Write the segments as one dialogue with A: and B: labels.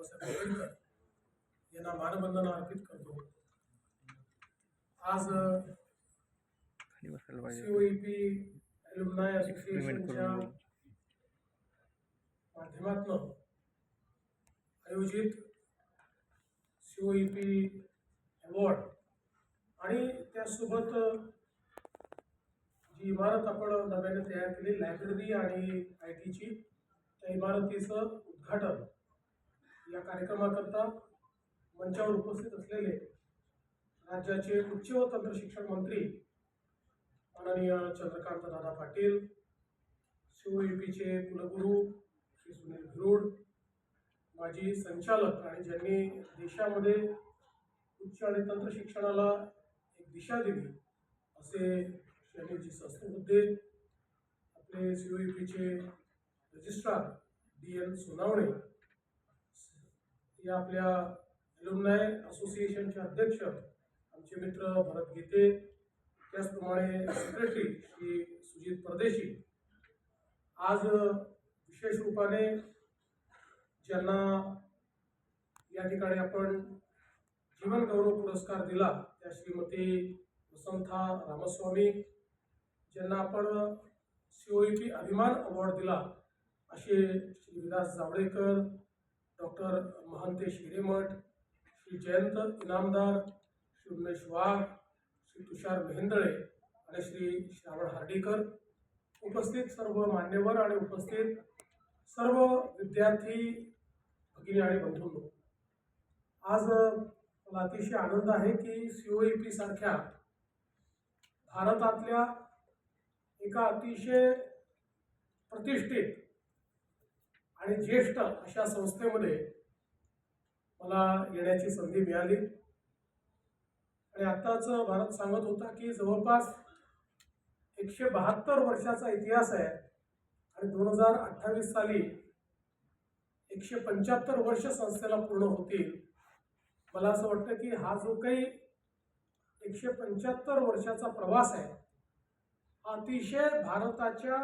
A: बाबासाहेब आंबेडकर यांना मानवंदना अर्पित करतो। आज सीओईपी ॲल्युमनाय असोसिएशनच्या माध्यमातून आयोजित सीओईपी अवॉर्ड आणि त्यासोबत जी इमारत आपण नव्याने तयार केली लायब्ररी आणि आयटीची, त्या इमारतीचं उद्घाटन या कार्यक्रमाकरता मंचावर उपस्थित असलेले राज्याचे उच्च व तंत्र शिक्षण मंत्री माननीय चंद्रकांत दादा पाटील, सीओईपीचे कुलगुरू श्री सुनील भिरोड, माजी संचालक आणि ज्यांनी देशामध्ये उच्च आणि तंत्र शिक्षणाला एक दिशा दिली असे श्री सहस्त्रबुद्धे, आपले सीओईपीचे रजिस्ट्रार DN सोनावणे, या आपल्या ॲल्युमनाय असोसिएशनचे अध्यक्ष आमचे मित्र भरत गीते, त्याचप्रमाणे सेक्रेटरी श्री सुजित परदेशी, आज विशेष रूपाने ज्यांना या ठिकाणी आपण जीवन गौरव पुरस्कार दिला त्या श्रीमती वसंथा रामस्वामी, ज्यांना आपण सीओईपी अभिमान अवॉर्ड दिला असे श्री विलास जावडेकर, डॉक्टर महंतेश हिरेमठ, श्री जयंत इनामदार, श्री उमेश वाघ, श्री तुषार मेहेंदळे आणि श्री श्रावण हार्डीकर, उपस्थित सर्व मान्यवर आणि उपस्थित सर्व विद्यार्थी भगिनी आणि बंधूंनो, आज मला अतिशय आनंद आहे की सीओईपी सारख्या भारतातल्या एका अतिशय प्रतिष्ठित आणि ज्येष्ठ अशा संस्थेमध्ये मला येण्याची संधी मिळाली। आणि आत्ताच भारत सांगत होता की जवळपास 172 वर्षाचा इतिहास आहे आणि 2028 साली 175 वर्ष संस्थेला पूर्ण होतील। मला असं वाटतं की हा जो काही 175 वर्षाचा प्रवास आहे हा अतिशय भारताच्या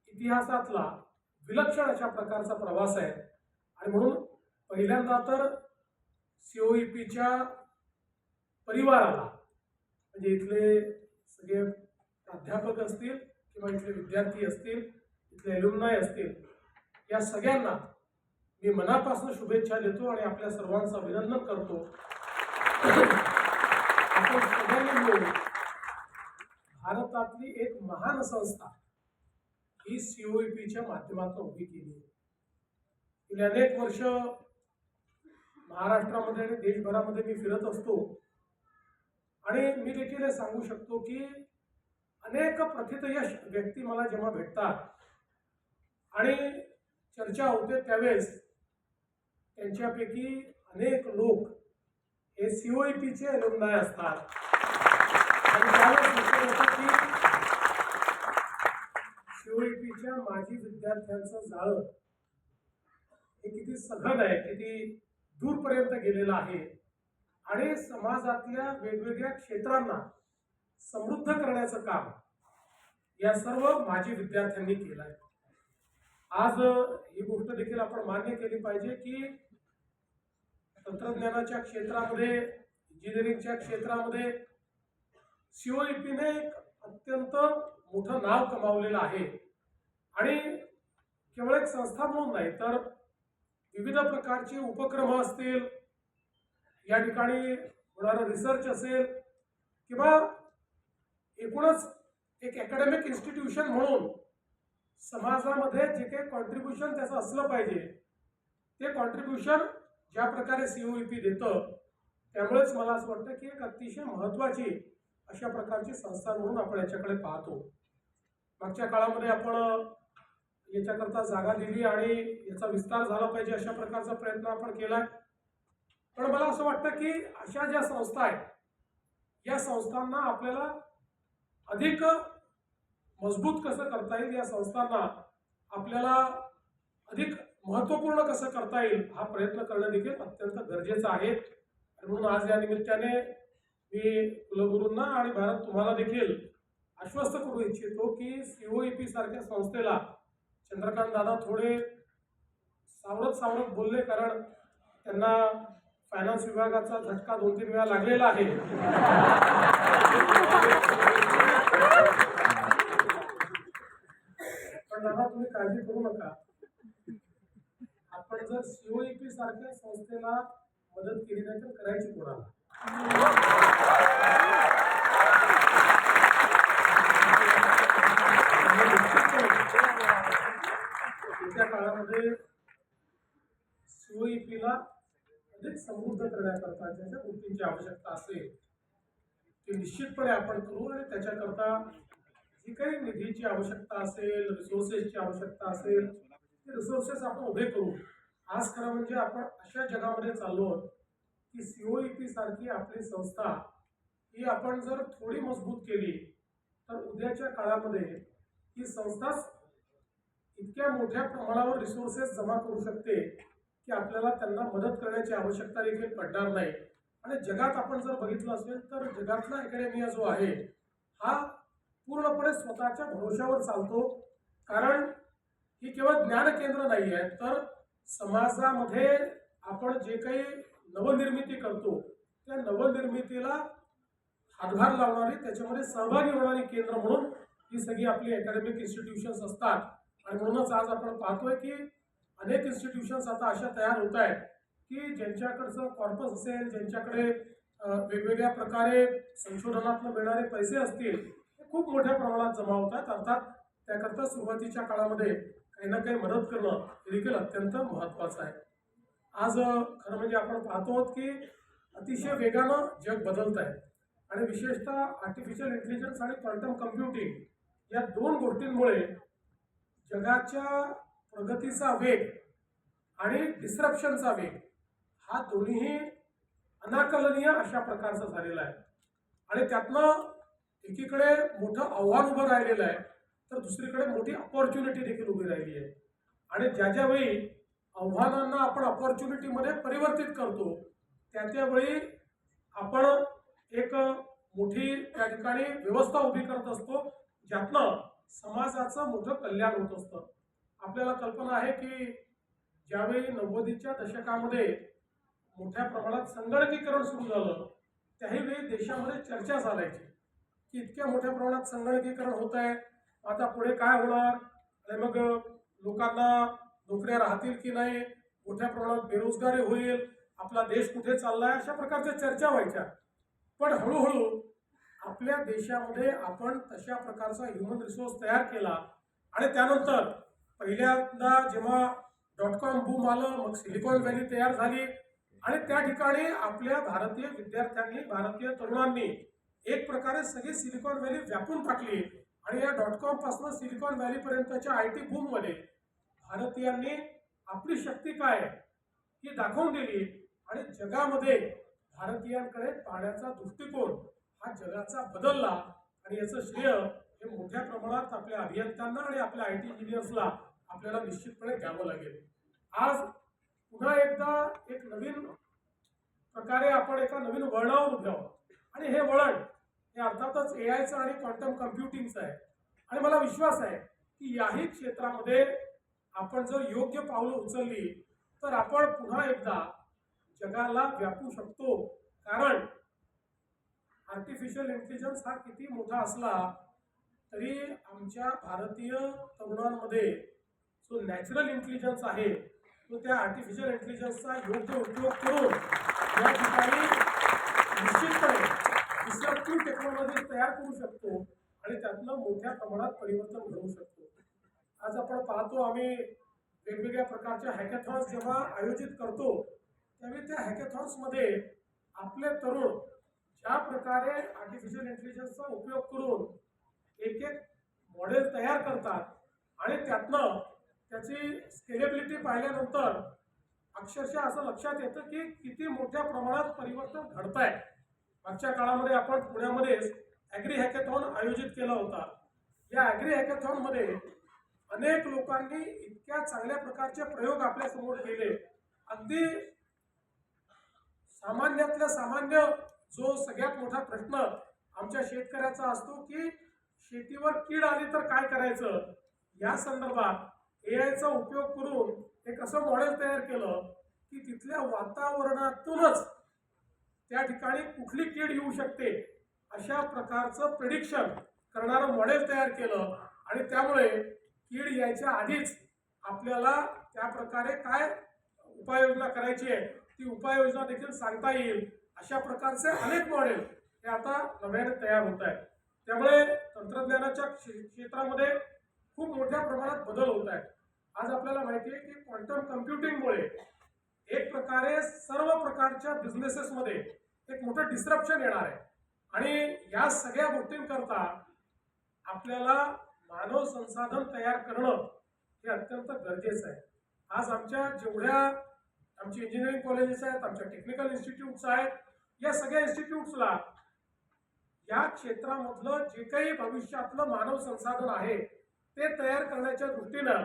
A: इतिहासातला विलक्षण अशा प्रकारचा प्रवास आहे। आणि म्हणून पहिल्यांदा तर सीओईपीच्या परिवाराला, म्हणजे इथले सगळे प्राध्यापक असतील किंवा इथले विद्यार्थी असतील, इथले ॲल्युमनाय असतील, या सगळ्यांना मी मनापासून शुभेच्छा देतो आणि आपल्या सर्वांचं अभिनंदन करतो। आपण सगळ्यांनी मिळून भारतातली एक महान संस्था ही सीओईपीच्या माध्यमातून उभी केली। गेली अनेक वर्ष महाराष्ट्रामध्ये आणि देशभरामध्ये मी फिरत असतो आणि मी देखील हे सांगू शकतो की अनेक प्रथितयश व्यक्ती मला जेव्हा भेटतात आणि चर्चा होते त्यावेळेस त्यांच्यापैकी अनेक लोक हे सीओईपीचे ॲल्युमनाय असतात। आणि त्यावेळेस विचार होता की सीओईपीच्या माजी विद्यार्थ्यांचं जाळं हे किती सघन आहे, किती दूरपर्यंत गेलेलं आहे आणि समाजातल्या वेगवेगळ्या क्षेत्रांना समृद्ध करण्याचं काम या सर्व माजी विद्यार्थ्यांनी केलं आहे। आज ही गोष्ट देखील आपण मान्य केली पाहिजे की तंत्रज्ञानाच्या क्षेत्रामध्ये, इंजिनिअरिंगच्या क्षेत्रामध्ये सीओईपीने एक अत्यंत मोठं नाव कमावलेलं आहे। आणि केवळ एक संस्था म्हणून नाही तर विविध प्रकारचे उपक्रम असतील, या ठिकाणी होणारा रिसर्च असेल किंवा एकूणच एक अकॅडमिक इन्स्टिट्यूशन म्हणून समाजामध्ये जे काही कॉन्ट्रीब्युशन त्याचं असलं पाहिजे ते कॉन्ट्रीब्युशन ज्या प्रकारे सीओईपी देतं, त्यामुळेच मला असं वाटतं की एक अतिशय महत्त्वाची अशा प्रकारची संस्था म्हणून आपण याच्याकडे पाहतो। मागच्या काळामध्ये आपण याच्याकरता जागा दिली आणि याचा विस्तार झाला पाहिजे अशा प्रकारचा प्रयत्न आपण केलाय। पण मला असं वाटतं की अशा ज्या संस्था आहेत या संस्थांना आपल्याला अधिक मजबूत कसं करता येईल, या संस्थांना आपल्याला अधिक महत्त्वपूर्ण कसं करता येईल हा प्रयत्न करणं देखील अत्यंत गरजेचं आहे। म्हणून आज या निमित्ताने मी कुलगुरूंना आणि भारत तुम्हाला देखील आश्वस्त करू इच्छितो की सीओईपी सारख्या संस्थेला चंद्रकांत दादा थोडे सावरत बोलले, कारण त्यांना फायनान्स विभागाचा झटका 2-3 वेळा लागलेला आहे. पण दादा तुम्ही काळजी करू नका. आपण जर सीओईपी सारख्या संस्थेला मदत केली नाही तर करायची कोणाला? येत्या काळामध्ये सीओईपीला अधिक समृद्ध करण्याकरता ज्या गोष्टींची आवश्यकता असेल ती निश्चितपणे आपण करू आणि त्याच्याकरता जी काही निधीची आवश्यकता असेल, रिसोर्सेसची आवश्यकता असेल, ते रिसोर्सेस आपण उभे करू. आज खरं म्हणजे आपण अशा जगामध्ये चाललो आहोत की सीओईपी सारखी आपली संस्था ही आपण जर थोडी मजबूत केली तर उद्याच्या काळामध्ये ही संस्थाच इतक्या मोठ्या प्रमाणावर रिसोर्सेस जमा करू शकते की आपल्याला त्यांना मदत करण्याची आवश्यकता देखील पडणार नाही. आणि जगात आपण जर बघितलं असेल तर जगातला अकॅडमिया जो आहे हा पूर्णपणे स्वतःच्या भरोशावर चालतो. कारण ही केवळ ज्ञान केंद्र नाही आहे, तर समाजामध्ये आपण जे काही नवनिर्मिती करतो त्या नवनिर्मितीला हातभार लावणारी, त्याच्यामध्ये सहभागी होणारी केंद्र म्हणून ही सगळी आपली अकॅडमिक इन्स्टिट्यूशन्स असतात. आणि म्हणूनच आज आपण पाहतोय की अनेक इन्स्टिट्यूशन्स आता अशा तयार होत आहेत की ज्यांच्याकडचं कॉर्पस असेल, ज्यांच्याकडे वेगवेगळ्या प्रकारे संशोधनातून मिळणारे पैसे असतील, ते खूप मोठ्या प्रमाणात जमा होतात. अर्थात त्याकरता सुरुवातीच्या काळामध्ये काही ना काही मदत करणं हे देखील अत्यंत महत्त्वाचं आहे. आज खरं म्हणजे आपण पाहतो की अतिशय वेगानं जग बदलत आहे आणि विशेषतः आर्टिफिशियल इंटेलिजन्स आणि क्वांटम कम्प्युटिंग या दोन गोष्टींमुळे जगाच्या प्रगतीचा वेग आणि डिस्रप्शनचा वेग हा दोन्हीही अनाकलनीय अशा प्रकारचा झालेला आहे. आणि त्यातनं एकीकडे मोठं आव्हान उभं राहिलेलं आहे तर दुसरीकडे मोठी अपॉर्च्युनिटी देखील उभी राहिली आहे. आणि ज्या वेळी आव्हानांना आपण अपॉर्च्युनिटीमध्ये परिवर्तित करतो त्यावेळी आपण एक मोठी त्या ठिकाणी व्यवस्था उभी करत असतो ज्यातनं समाजाचं मोठं कल्याण होत असतं. आपल्याला कल्पना आहे की ज्यावेळी 90च्या दशकामध्ये मोठ्या प्रमाणात संगणकीकरण सुरू झालं त्याही देशामध्ये चर्चा चालायची की इतक्या मोठ्या प्रमाणात संगणकीकरण होत आहे, आता पुढे काय होणार आणि मग लोकांना नोकऱ्या राहतील की नाही, मोठ्या प्रमाणात बेरोजगारी होईल, आपला देश कुठे चाललाय, अशा प्रकारच्या चर्चा व्हायच्या. पण हळूहळू आपल्या देशामध्ये आपण तशा प्रकारचा ह्युमन रिसोर्स तयार केला आणि त्यानंतर पहिल्यांदा जेव्हा .com बूम आलं, मग सिलिकॉन व्हॅली तयार झाली आणि त्या ठिकाणी आपल्या भारतीय विद्यार्थ्यांनी, भारतीय तरुणांनी एक प्रकारे सगळी सिलिकॉन व्हॅली व्यापून टाकली. आणि या .com पासून सिलिकॉन व्हॅली पर्यंतच्या IT बूम मध्ये भारतीयांनी आपली शक्ती काय ही दाखवून दिली आणि जगामध्ये भारतीयांकडे पाहण्याचा दृष्टिकोन हा जगाचा बदलला. आणि याचं श्रेय हे मोठ्या प्रमाणात आपल्या अभियंत्यांना आणि आपल्या IT इंजिनियर्सला आपल्याला निश्चितपणे द्यावं लागेल. आज पुन्हा एकदा एक नवीन प्रकारे आपण एका नवीन वळणावर उभे आहोत आणि हे वळण हे अर्थातच AIचं आणि क्वांटम कम्प्युटिंगचं आहे. आणि मला विश्वास आहे की याही क्षेत्रामध्ये आपण जर योग्य पावलं उचलली तर आपण पुन्हा एकदा जगाला व्यापू शकतो. कारण आर्टिफिशियल इंटेलिजन्स हा किती मोठा असला तरी आमच्या भारतीय तरुणांमध्ये जो नॅचरल इंटेलिजन्स आहे तो त्या आर्टिफिशियल इंटेलिजन्सचा योग्य उपयोग करून या ठिकाणी निश्चितपणे डिस्ट्रक्टिव्ह टेक्नॉलॉजी तयार करू शकतो आणि त्यातनं मोठ्या प्रमाणात परिवर्तन घडवू शकतो. आज आपण पाहतो आम्ही वेगवेगळ्या प्रकारच्या हॅकॅथॉन्स जेव्हा आयोजित करतो त्यावेळी त्या हॅकॅथॉन्समध्ये आपले तरुण ज्या प्रकारे आर्टिफिशियल इंटेलिजन्सचा उपयोग करून एक मॉडेल तयार करतात आणि त्यातनं त्याची स्केलेबिलिटी पाहिल्यानंतर अक्षरशः असं लक्षात येतं की किती मोठ्या प्रमाणात परिवर्तन घडत आहे. मागच्या काळामध्ये आपण पुण्यामध्येच ॲग्री हॅकॅथॉन आयोजित केला होता. या ॲग्री हॅकॅथॉनमध्ये अनेक लोकांनी इतक्या चांगल्या प्रकारचे प्रयोग आपल्यासमोर केले. अगदी सामान्यातल्या सामान्य जो सगळ्यात मोठा प्रश्न आमच्या शेतकऱ्याचा असतो की शेतीवर कीड आली तर काय करायचं, या संदर्भात AIचा उपयोग करून एक असं मॉडेल तयार केलं की तिथल्या वातावरणातूनच त्या ठिकाणी कुठली कीड येऊ शकते अशा प्रकारचं प्रेडिक्शन करणारं मॉडेल तयार केलं आणि त्यामुळे कीड यायच्या आधीच आपल्याला त्या प्रकारे काय उपाययोजना करायची आहे ती उपाययोजना देखील सांगता येईल अशा प्रकारचे अनेक मॉडेल हे आता नव्याने तयार होत आहेत. त्यामुळे तंत्रज्ञानाच्या क्षेत्रामध्ये खूप मोठ्या प्रमाणात बदल होत आहेत. आज आपल्याला माहिती आहे की क्वांटम कम्प्युटिंगमुळे एक प्रकारे सर्व प्रकारच्या बिझनेसेसमध्ये एक मोठं डिस्ट्रप्शन येणार आहे आणि या सगळ्या गोष्टींकरता आपल्याला मानव संसाधन तयार करणं हे अत्यंत गरजेचं आहे. आज आमच्या जेवढ्या आमची इंजिनिअरिंग कॉलेजेस आहेत, आमच्या टेक्निकल इन्स्टिट्यूट्स आहेत, या सगळ्या इन्स्टिट्यूट्सला या क्षेत्रामधलं जे काही भविष्यातलं मानव संसाधन आहे ते तयार करण्याच्या दृष्टीनं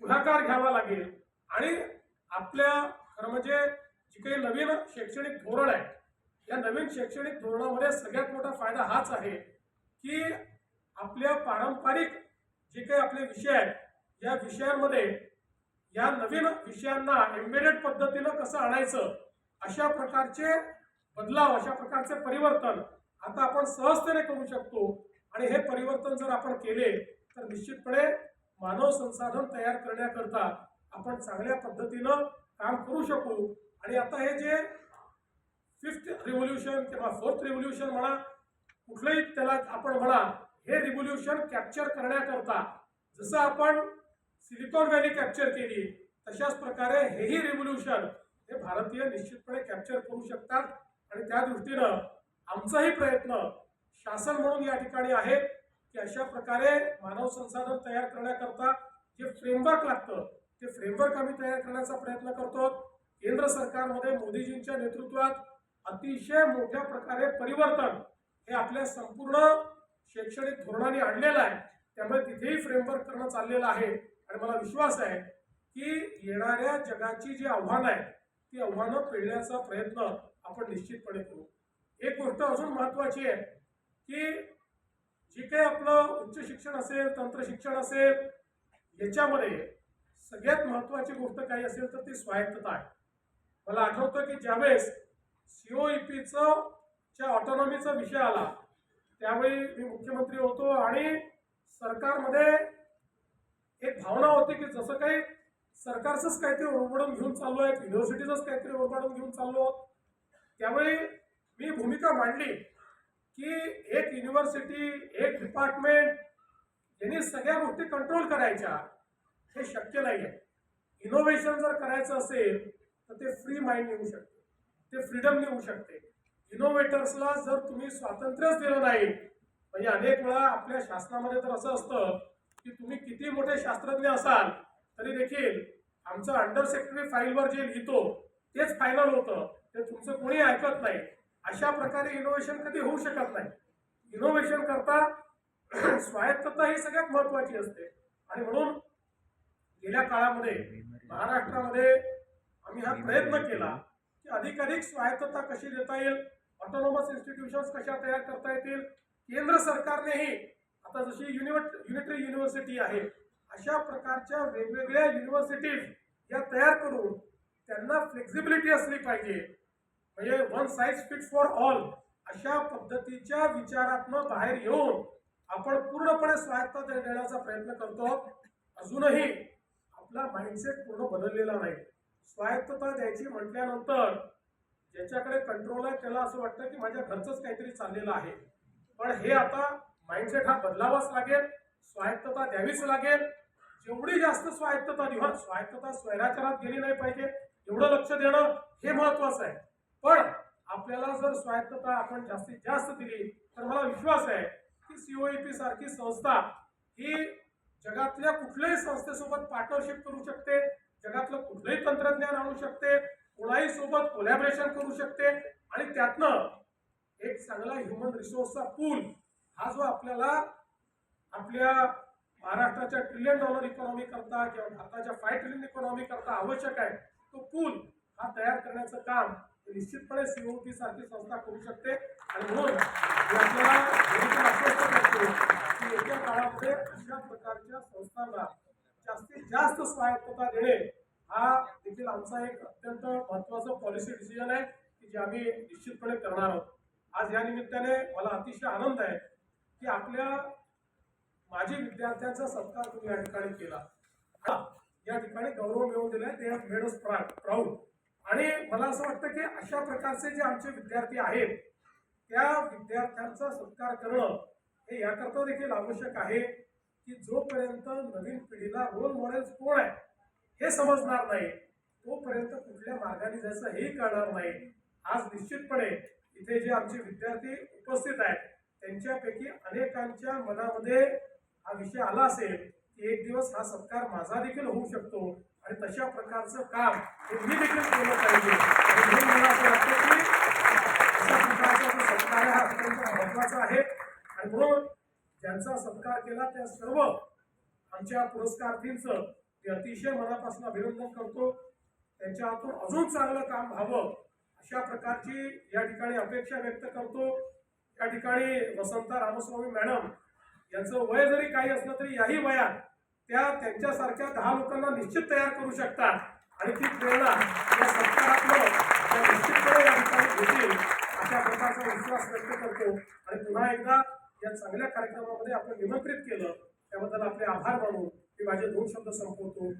A: पुढाकार घ्यावा लागेल आणि आपल्या खरं म्हणजे जी काही नवीन शैक्षणिक धोरण आहे या नवीन शैक्षणिक धोरणामध्ये सगळ्यात मोठा फायदा हाच आहे की आपल्या पारंपरिक जे काही आपले विषय आहेत या विषयांमध्ये या नवीन विषयांना एम्बेडेड पद्धतीनं कसं आणायचं अशा प्रकारचे बदलाव अशा प्रकारचे परिवर्तन आता आपण सहजतेने करू शकतो आणि हे परिवर्तन जर आपण केले तर निश्चितपणे मानव संसाधन तयार करण्याकरता आपण चांगल्या पद्धतीनं काम करू शकू. आणि आता हे जे फिफ्थ रिव्होल्यूशन किंवा फोर्थ रिव्होल्यूशन म्हणा कुठलंही त्याला आपण म्हणा हे रिव्होल्यूशन कॅप्चर करण्याकरता जसं आपण सिलिकॉन व्हॅली कॅप्चर केली तशाच प्रकारे हेही रिव्होल्यूशन हे भारतीय निश्चितपणे कॅप्चर करू शकतात आणि त्या दृष्टीनं आमचाही प्रयत्न शासन म्हणून या ठिकाणी आहे की अशा प्रकारे मानव संसाधन तयार करण्याकरता जे फ्रेमवर्क लागतं ते फ्रेमवर्क आम्ही तयार करण्याचा प्रयत्न करतो. केंद्र सरकारमध्ये मोदीजींच्या नेतृत्वात अतिशय मोठ्या प्रकारे परिवर्तन हे आपल्या संपूर्ण शैक्षणिक धोरणाने आणलेलं आहे. त्यामुळे तिथेही फ्रेमवर्क करणं चाललेलं आहे आणि मला विश्वास आहे की येणाऱ्या जगाची जी आव्हानं आहेत ती आव्हानं पेलण्याचा प्रयत्न आपण निश्चितपणे करू. एक गोष्ट अजून महत्त्वाची आहे की जे काही आपलं उच्च शिक्षण असेल तंत्र शिक्षण असेल याच्यामध्ये सगळ्यात महत्त्वाची गोष्ट काही असेल तर ती स्वायत्तता आहे. मला आठवतं की ज्यावेळेस COEPचं च्या ऑटोनॉमीचा विषय आला त्यावेळी मी मुख्यमंत्री होतो आणि सरकारमध्ये एक भावना होती की जसं काही सरकारचंच काहीतरी ओरबाडून घेऊन चाललो आहे, युनिव्हर्सिटीचंच काहीतरी ओरबाडून घेऊन चाललो. त्यावेळी मी भूमिका मांडली की एक युनिव्हर्सिटी एक डिपार्टमेंट यांनी सगळ्या गोष्टी कंट्रोल करायच्या हे शक्य नाही आहे. इनोव्हेशन जर करायचं असेल तर ते फ्री माइंड येऊ शकते, ते फ्रीडम येऊ शकते. इनोव्हेटर्सला जर तुम्ही स्वातंत्र्यच दिलं नाही म्हणजे अनेक वेळा आपल्या शासनामध्ये तर असं असतं की तुम्ही किती मोठे शास्त्रज्ञ असाल तरी देखील आमचं अंडर सेक्रेटरी फाईलवर जे लिहितो तेच फायनल होतं, ते तुमचं कोणी ऐकत नाही. अशा प्रकारे इनोव्हेशन कधी होऊ शकत नाही. इनोव्हेशन करता स्वायत्तता ही सगळ्यात महत्त्वाची असते आणि म्हणून गेल्या काळामध्ये महाराष्ट्रामध्ये आम्ही हा प्रयत्न केला की अधिकाधिक स्वायत्तता कशी देता येईल, ऑटोनॉमस इन्स्टिट्यूशन्स कशा तयार करता येतील. केंद्र सरकारनेही आता जशी युनिटरी युनिव्हर्सिटी आहे अशा प्रकारच्या वेगवेगळ्या युनिव्हर्सिटीज या तयार करून त्यांना फ्लेक्झिबिलिटी असली पाहिजे. म्हणजे one size fit for all अशा पद्धतीच्या विचारातनं बाहेर येऊन आपण पूर्णपणे स्वायत्तता देण्याचा प्रयत्न करतो. अजूनही आपला माइंडसेट पूर्ण बदललेला नाही. स्वायत्तता द्यायची म्हटल्यानंतर ज्याच्याकडे कंट्रोल आहे त्याला असं वाटतं की माझ्या घरचंच काहीतरी चाललेलं आहे. पण हे आता माइंडसेट हा बदलावाच लागेल, स्वायत्तता द्यावीच लागेल. जेवढी जास्त स्वायत्तता देऊ, स्वायत्तता स्वैराचारात गेली नाही पाहिजे एवढं लक्ष देणं हे महत्वाचं आहे. पण आपल्याला जर स्वायत्तता आपण जास्तीत जास्त दिली तर मला विश्वास आहे की COEP सारखी संस्था ही जगातल्या कुठल्याही संस्थेसोबत पार्टनरशिप करू शकते, जगातलं कुठलंही तंत्रज्ञान आणू शकते, कोणाही सोबत कोलॅबरेशन करू शकते आणि त्यातनं एक चांगला ह्युमन रिसोर्सचा पूल हा जो आपल्याला आपल्या महाराष्ट्राच्या $1 ट्रिलियन इकॉनॉमी करता किंवा भारताच्या $5 ट्रिलियन इकॉनॉमी करता आवश्यक आहे तो पूल हा तयार करण्याचं काम निश्चितपणे COEP सारखी संस्था करू शकते. आणि म्हणून आपल्याला आश्वस्त करतो की येत्या काळामध्ये अशा प्रकारच्या संस्थांना जास्तीत जास्त स्वायत्तता देणे हा देखील आमचा एक अत्यंत महत्त्वाचा पॉलिसी डिसिजन आहे की जे आम्ही निश्चितपणे करणार आहोत. आज या निमित्ताने मला अतिशय आनंद आहे की आपल्या माजी विद्यार्थ्यांचा सत्कार तुम्ही या ठिकाणी केला. या ठिकाणी गौरव मिळवून दिलाय. ते हॅव मेड अस प्राऊड. आणि मला असं वाटतं की अशा प्रकारचे जे आमचे विद्यार्थी आहेत त्या विद्यार्थ्यांचा सत्कार करणं हे याकरता देखील आवश्यक आहे की जोपर्यंत नवीन पिढीला रोल मॉडेल्स कोण आहे हे समजणार नाही तोपर्यंत कुठल्या मार्गाने जायचं हेही कळणार नाही. आज निश्चितपणे इथे जे आमचे विद्यार्थी उपस्थित आहेत त्यांच्यापैकी अनेकांच्या मनामध्ये हा विषय आला असेल की एक दिवस हा सत्कार माझा देखील होऊ शकतो आणि तशा प्रकारचं काम हे मी देखील केलं पाहिजे. आणि म्हणून मला असं वाटतं की अशा प्रकारचा जो सत्कार आहे हा अत्यंत महत्त्वाचा आहे. आणि म्हणून ज्यांचा सत्कार केला त्या सर्व आमच्या पुरस्कारार्थींचं मी अतिशय मनापासून अभिनंदन करतो. त्यांच्या हातून अजून चांगलं काम व्हावं अशा प्रकारची या ठिकाणी अपेक्षा व्यक्त करतो. या ठिकाणी वसंता रामस्वामी मॅडम यांचं वय जरी काही असलं तरी याही वयात त्या त्यांच्यासारख्या 10 लोकांना निश्चित तयार करू शकतात आणि ती प्रेरणा या सत्कारातलं त्या निश्चितपणे या ठिकाणी घेतील अशा प्रकारचा विश्वास व्यक्त करतो. आणि पुन्हा एकदा या चांगल्या कार्यक्रमामध्ये आपण निमंत्रित केलं त्याबद्दल आपले आभार मानून मी माझे 2 शब्द संपवतो.